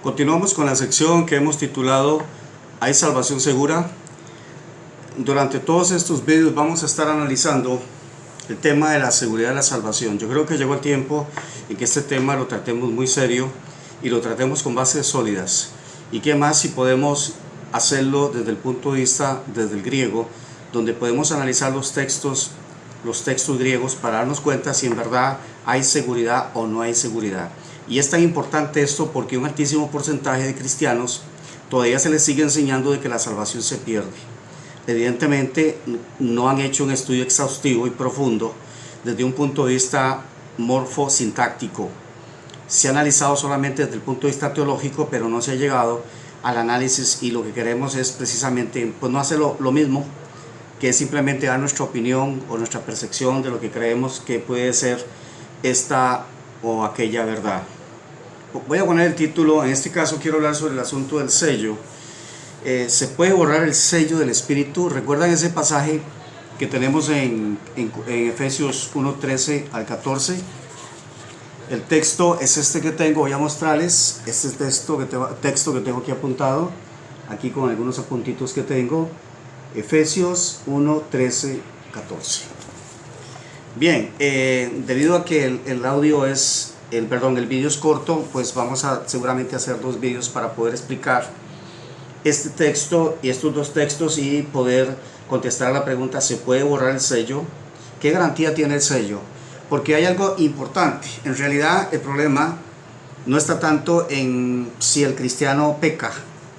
Continuamos con la sección que hemos titulado ¿Hay salvación segura? Durante todos estos vídeos vamos a estar analizando el tema de la seguridad de la salvación. Yo creo que llegó el tiempo en que este tema lo tratemos muy serio y lo tratemos con bases sólidas. ¿Y qué más si podemos hacerlo desde el punto de vista, desde el griego, donde podemos analizar los textos griegos para darnos cuenta si en verdad hay seguridad o no hay seguridad? Y es tan importante esto porque un altísimo porcentaje de cristianos todavía se les sigue enseñando de que la salvación se pierde. Evidentemente no han hecho un estudio exhaustivo y profundo desde un punto de vista morfosintáctico. Se ha analizado solamente desde el punto de vista teológico, pero no se ha llegado al análisis, y lo que queremos es precisamente pues no hacer lo mismo, que es simplemente dar nuestra opinión o nuestra percepción de lo que creemos que puede ser esta o aquella verdad. Voy a poner el título, en este caso quiero hablar sobre el asunto del sello. ¿Se puede borrar el sello del Espíritu? ¿Recuerdan ese pasaje que tenemos en Efesios 1:13 al 14? El texto es este que tengo, voy a mostrarles este texto que tengo aquí apuntado, aquí con algunos apuntitos que tengo. Efesios 1:13, 14. Bien, debido a que el vídeo es corto, pues vamos a seguramente hacer dos vídeos para poder explicar este texto y estos dos textos y poder contestar la pregunta: ¿se puede borrar el sello? ¿Qué garantía tiene el sello? Porque hay algo importante. En realidad el problema no está tanto en si el cristiano peca.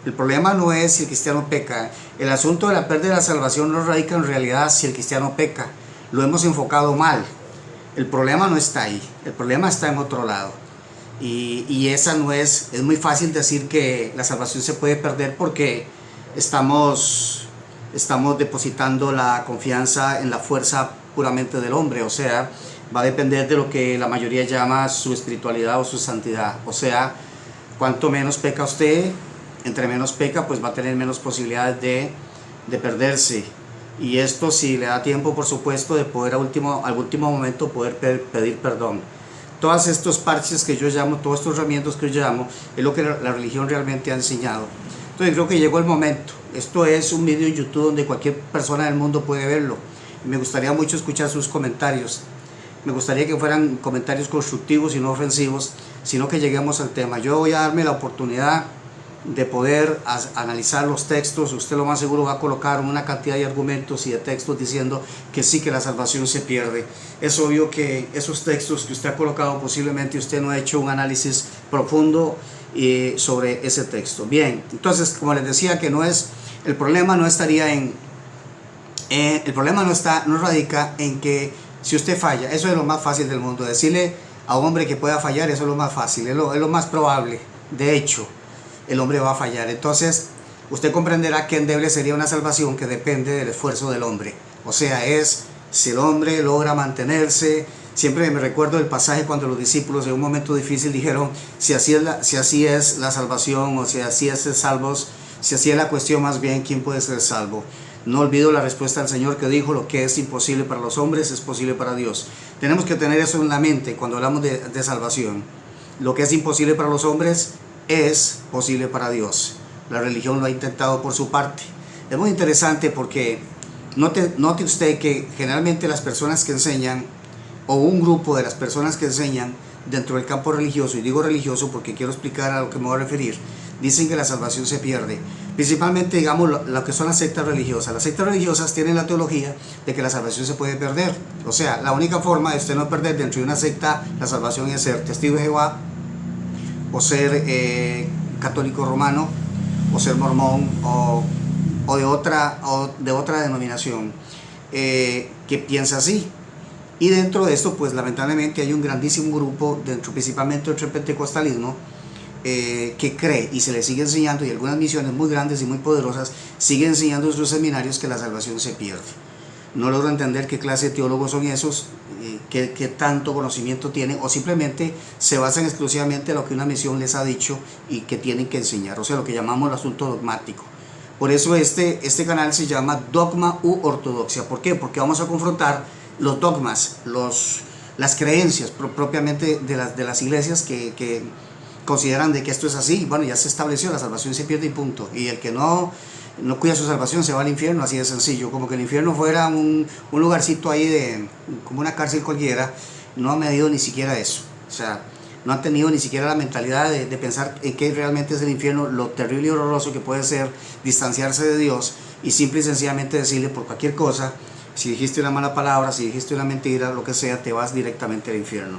El problema no es si el cristiano peca. El asunto de la pérdida de la salvación no radica en realidad si el cristiano peca. Lo hemos enfocado mal. El problema no está ahí. El problema está en otro lado. Y esa no es muy fácil decir que la salvación se puede perder porque estamos depositando la confianza en la fuerza puramente del hombre. O sea, va a depender de lo que la mayoría llama su espiritualidad o su santidad. O sea, cuanto menos peca usted, entre menos peca, pues va a tener menos posibilidades de perderse. Y esto si le da tiempo, por supuesto, de poder al último momento poder pedir perdón. Todos estos parches que yo llamo, todos estos herramientas que yo llamo, es lo que la religión realmente ha enseñado. Entonces creo que llegó el momento. Esto es un video en YouTube donde cualquier persona del mundo puede verlo. Y me gustaría mucho escuchar sus comentarios. Me gustaría que fueran comentarios constructivos y no ofensivos, sino que lleguemos al tema. Yo voy a darme la oportunidad de poder analizar los textos. Usted lo más seguro va a colocar una cantidad de argumentos y de textos diciendo que sí, que la salvación se pierde. Es obvio que esos textos que usted ha colocado, posiblemente usted no ha hecho un análisis profundo sobre ese texto. Bien, entonces, como les decía, que el problema no estaría el problema no radica en que si usted falla. Eso es lo más fácil del mundo. Decirle a un hombre que pueda fallar, eso es lo más fácil, es lo más probable. De hecho, el hombre va a fallar. Entonces usted comprenderá que endeble sería una salvación que depende del esfuerzo del hombre. O sea, es si el hombre logra mantenerse. Siempre me recuerdo el pasaje cuando los discípulos en un momento difícil dijeron: si así es la salvación, o si así es salvos, si así es la cuestión, más bien, ¿quién puede ser salvo? No olvido la respuesta del Señor que dijo: lo que es imposible para los hombres es posible para Dios. Tenemos que tener eso en la mente cuando hablamos de salvación. Lo que es imposible para los hombres es posible para Dios. La religión lo ha intentado por su parte. Es muy interesante porque note usted que generalmente las personas que enseñan, o un grupo de las personas que enseñan dentro del campo religioso, y digo religioso porque quiero explicar a lo que me voy a referir, dicen que la salvación se pierde. Principalmente, digamos, lo que son las sectas religiosas. Las sectas religiosas tienen la teología de que la salvación se puede perder. O sea, la única forma de usted no perder dentro de una secta la salvación es ser testigo de Jehová, o ser católico romano, o ser mormón, o de otra denominación que piensa así. Y dentro de esto, pues lamentablemente hay un grandísimo grupo, principalmente dentro del pentecostalismo, que cree y se le sigue enseñando, y algunas misiones muy grandes y muy poderosas siguen enseñando en sus seminarios que la salvación se pierde. No logro entender qué clase de teólogos son esos, qué tanto conocimiento tienen, o simplemente se basan exclusivamente en lo que una misión les ha dicho y que tienen que enseñar, o sea, lo que llamamos el asunto dogmático. Por eso este canal se llama Dogma u Ortodoxia. ¿Por qué? Porque vamos a confrontar los dogmas, las creencias propiamente de las iglesias que consideran de que esto es así. Bueno, ya se estableció, la salvación se pierde y punto. Y el que no cuida su salvación se va al infierno, así de sencillo. Como que el infierno fuera un lugarcito ahí como una cárcel cualquiera. No ha medido ni siquiera eso. O sea, no han tenido ni siquiera la mentalidad de pensar en qué realmente es el infierno, lo terrible y horroroso que puede ser distanciarse de Dios y simple y sencillamente decirle por cualquier cosa, si dijiste una mala palabra, si dijiste una mentira, lo que sea, te vas directamente al infierno.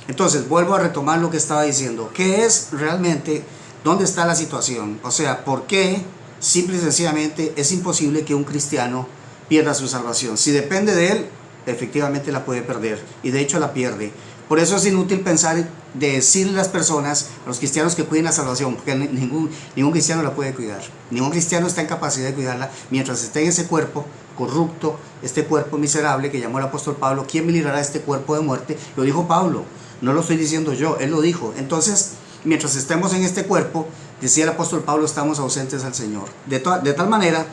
Entonces, vuelvo a retomar lo que estaba diciendo. ¿Qué es realmente? ¿Dónde está la situación? O sea, ¿por qué simple y sencillamente es imposible que un cristiano pierda su salvación? Si depende de él, efectivamente la puede perder, y de hecho la pierde. Por eso es inútil pensar de decirle a las personas, a los cristianos, que cuiden la salvación, porque ningún cristiano la puede cuidar. Ningún cristiano está en capacidad de cuidarla mientras esté en ese cuerpo corrupto, este cuerpo miserable que llamó el apóstol Pablo. ¿Quién me librará de este cuerpo de muerte? Lo dijo Pablo, no lo estoy diciendo yo, él lo dijo. Entonces, mientras estemos en este cuerpo, decía el apóstol Pablo, estamos ausentes al Señor. De tal manera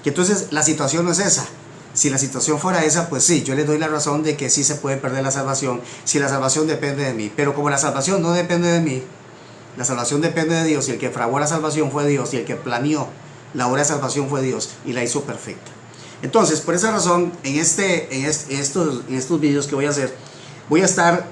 que entonces la situación no es esa. Si la situación fuera esa, pues sí, yo le doy la razón de que sí se puede perder la salvación si la salvación depende de mí. Pero como la salvación no depende de mí, la salvación depende de Dios, y el que fraguó la salvación fue Dios, y el que planeó la obra de salvación fue Dios, y la hizo perfecta. Entonces, por esa razón, en estos videos que voy a hacer, voy a estar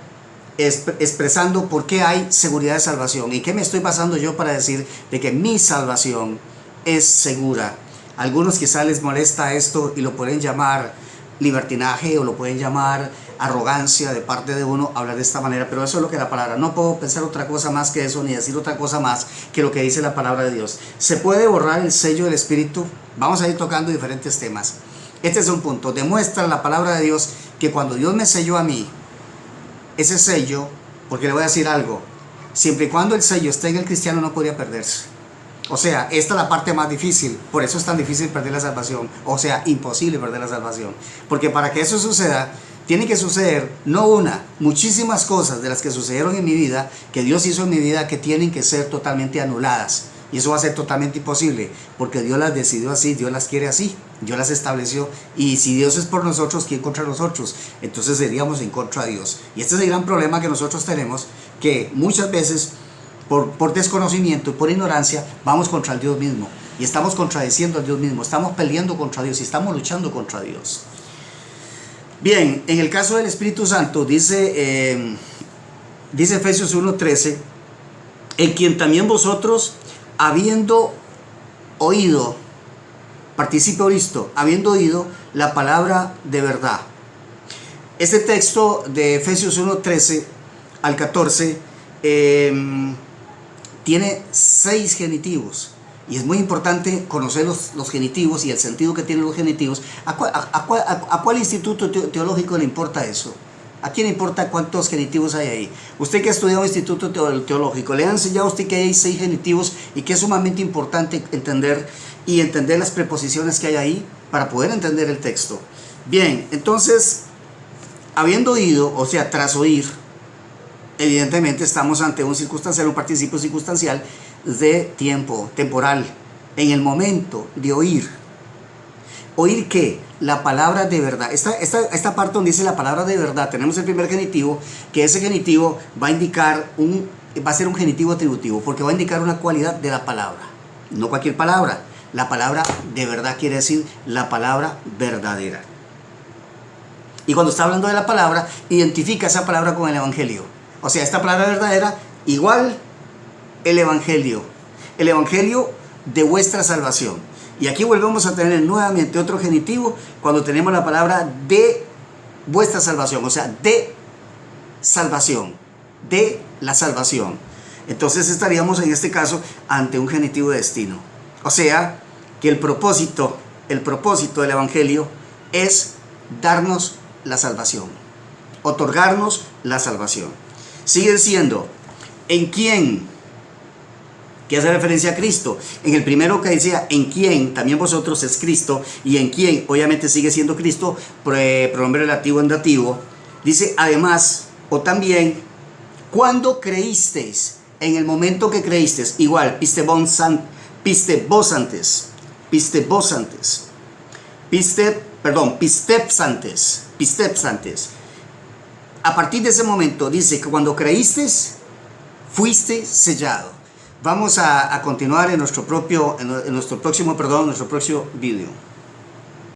expresando por qué hay seguridad de salvación y qué me estoy basando yo para decir de que mi salvación es segura. A algunos quizás les molesta esto y lo pueden llamar libertinaje o lo pueden llamar arrogancia de parte de uno hablar de esta manera, pero eso es lo que la palabra, no puedo pensar otra cosa más que eso, ni decir otra cosa más que lo que dice la palabra de Dios. ¿Se puede borrar el sello del Espíritu? Vamos a ir tocando diferentes temas. Este es un punto, demuestra la palabra de Dios que cuando Dios me selló a mí, ese sello, porque le voy a decir algo, siempre y cuando el sello esté en el cristiano no podría perderse. O sea, esta es la parte más difícil, por eso es tan difícil perder la salvación, o sea, imposible perder la salvación, porque para que eso suceda, tiene que suceder, no una, muchísimas cosas de las que sucedieron en mi vida, que Dios hizo en mi vida, que tienen que ser totalmente anuladas, y eso va a ser totalmente imposible, porque Dios las decidió así, Dios las quiere así, Dios las estableció, y si Dios es por nosotros, ¿quién contra nosotros? Entonces seríamos en contra de Dios, y este es el gran problema que nosotros tenemos, que muchas veces, por desconocimiento y por ignorancia, vamos contra el Dios mismo, y estamos contradiciendo al Dios mismo, estamos peleando contra Dios, y estamos luchando contra Dios. Bien, en el caso del Espíritu Santo, dice Efesios 1:13, en quien también vosotros, habiendo oído, participio listo, habiendo oído la palabra de verdad. Este texto de Efesios 1:13 al 14 tiene 6 genitivos. Y es muy importante conocer los genitivos y el sentido que tienen los genitivos. ¿A cuál instituto teológico le importa eso? ¿A quién le importa cuántos genitivos hay ahí? Usted que ha estudiado un instituto teológico, ¿le han enseñado a usted que hay 6 genitivos y que es sumamente importante entender las preposiciones que hay ahí para poder entender el texto? Bien, entonces, habiendo oído, o sea, tras oír, evidentemente estamos ante un circunstancial, un participio circunstancial de tiempo, temporal, en el momento de oír. ¿Oír qué? La palabra de verdad. Esta parte donde dice la palabra de verdad, tenemos el primer genitivo, que ese genitivo va a ser un genitivo atributivo, porque va a indicar una cualidad de la palabra. No cualquier palabra. La palabra de verdad quiere decir la palabra verdadera. Y cuando está hablando de la palabra, identifica esa palabra con el evangelio. O sea, esta palabra verdadera igual el evangelio de vuestra salvación. Y aquí volvemos a tener nuevamente otro genitivo cuando tenemos la palabra de vuestra salvación, o sea, de salvación, de la salvación. Entonces estaríamos en este caso ante un genitivo de destino. O sea, que el propósito del evangelio es darnos la salvación, otorgarnos la salvación. Sigue siendo en quién, que hace referencia a Cristo. En el primero que decía en quién, también vosotros, es Cristo, y en quién obviamente sigue siendo Cristo, pronombre relativo en dativo. Dice además o también cuando creísteis, en el momento que creísteis, igual piste vos antes, pisteps antes. A partir de ese momento dice que cuando creísteis fuiste sellado. Vamos a continuar en nuestro próximo video.